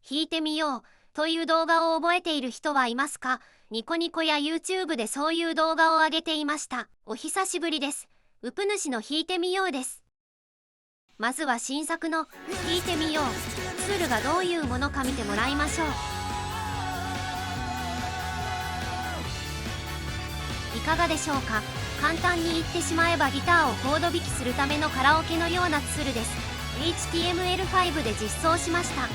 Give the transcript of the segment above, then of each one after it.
弾いてみようという動画を覚えている人はいますか？ニコニコや YouTube でそういう動画を上げていました。お久しぶりです。ウプ主の弾いてみようです。まずは新作の弾いてみようツールがどういうものか見てもらいましょう。いかがでしょうか？簡単に言ってしまえばギターをコード弾きするためのカラオケのようなツールです。HTML5 で実装しました。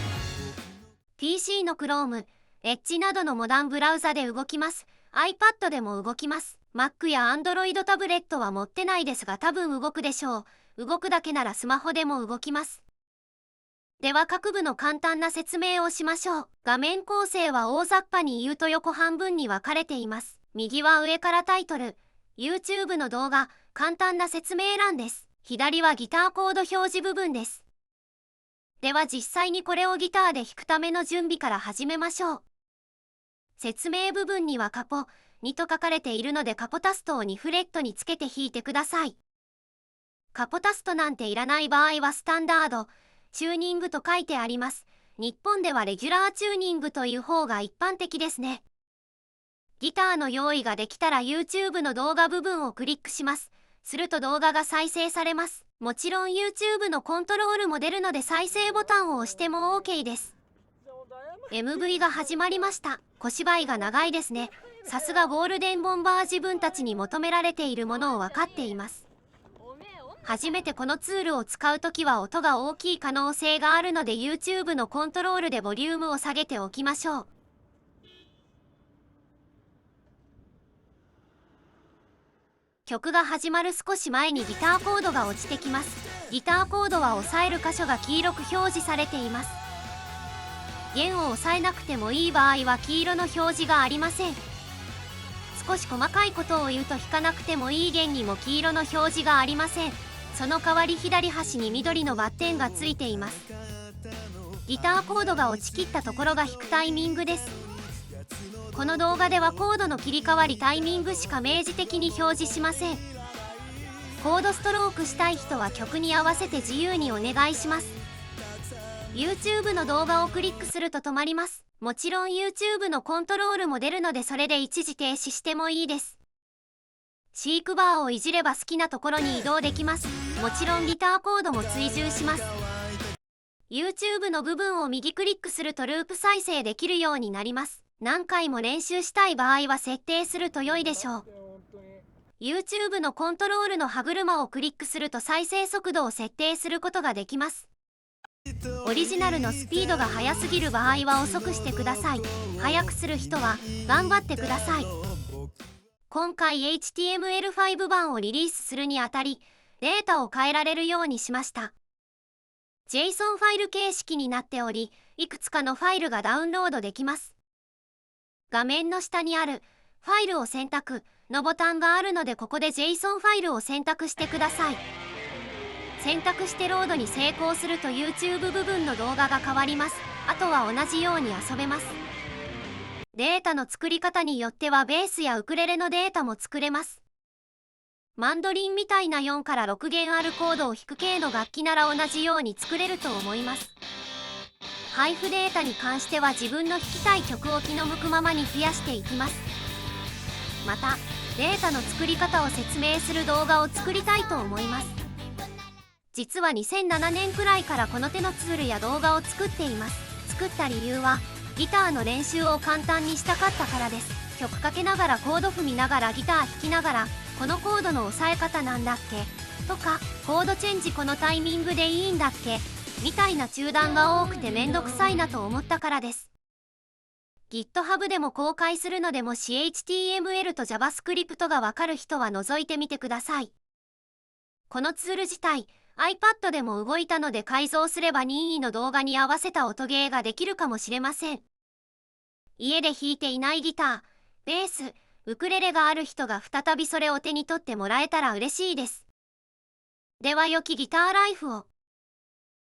PC の Chrome、Edge などのモダンブラウザで動きます。iPad でも動きます。Mac や Android タブレットは持ってないですが多分動くでしょう。動くだけならスマホでも動きます。では各部の簡単な説明をしましょう。画面構成は大雑把に言うと横半分に分かれています。右は上からタイトル、YouTube の動画、簡単な説明欄です。左はギターコード表示部分です。では実際にこれをギターで弾くための準備から始めましょう。説明部分にはカポ2と書かれているのでカポタストを2フレットにつけて弾いてください。カポタストなんていらない場合はスタンダード、チューニングと書いてあります。日本ではレギュラーチューニングという方が一般的ですね。ギターの用意ができたら YouTube の動画部分をクリックします。すると動画が再生されます。もちろん YouTube のコントロールも出るので再生ボタンを押しても OK です。MV が始まりました。小芝居が長いですね。さすがゴールデンボンバー自分たちに求められているものを分かっています。初めてこのツールを使うときは音が大きい可能性があるので YouTube のコントロールでボリュームを下げておきましょう。曲が始まる少し前にギターコードが落ちてきます。ギターコードは押さえる箇所が黄色く表示されています。弦を押さえなくてもいい場合は黄色の表示がありません。少し細かいことを言うと弾かなくてもいい弦にも黄色の表示がありません。その代わり左端に緑のバッテンがついています。ギターコードが落ちきったところが弾くタイミングです。この動画ではコードの切り替わりタイミングしか明示的に表示しません。コードストロークしたい人は曲に合わせて自由にお願いします。YouTube の動画をクリックすると止まります。もちろん YouTube のコントロールも出るのでそれで一時停止してもいいです。シークバーをいじれば好きなところに移動できます。もちろんギターコードも追従します。YouTube の部分を右クリックするとループ再生できるようになります。何回も練習したい場合は設定すると良いでしょう。YouTube のコントロールの歯車をクリックすると再生速度を設定することができます。オリジナルのスピードが速すぎる場合は遅くしてください。速くする人は頑張ってください。今回 HTML5 版をリリースするにあたり、データを変えられるようにしました。JSON ファイル形式になっており、いくつかのファイルがダウンロードできます。画面の下にあるファイルを選択のボタンがあるのでここで JSON ファイルを選択してください。選択してロードに成功すると YouTube 部分の動画が変わります。あとは同じように遊べます。データの作り方によってはベースやウクレレのデータも作れます。マンドリンみたいな4から6弦あるコードを弾く系の楽器なら同じように作れると思います。配布データに関しては自分の弾きたい曲を気の向くままに増やしていきます。また、データの作り方を説明する動画を作りたいと思います。実は2007年くらいからこの手のツールや動画を作っています。作った理由は、ギターの練習を簡単にしたかったからです。曲かけながらコード踏みながらギター弾きながら、このコードの押さえ方なんだっけとか、コードチェンジこのタイミングでいいんだっけみたいな中断が多くてめんどくさいなと思ったからです。GitHub でも公開するのでもし HTML と JavaScript がわかる人は覗いてみてください。このツール自体、iPad でも動いたので改造すれば任意の動画に合わせた音ゲーができるかもしれません。家で弾いていないギター、ベース、ウクレレがある人が再びそれを手に取ってもらえたら嬉しいです。では良きギターライフを。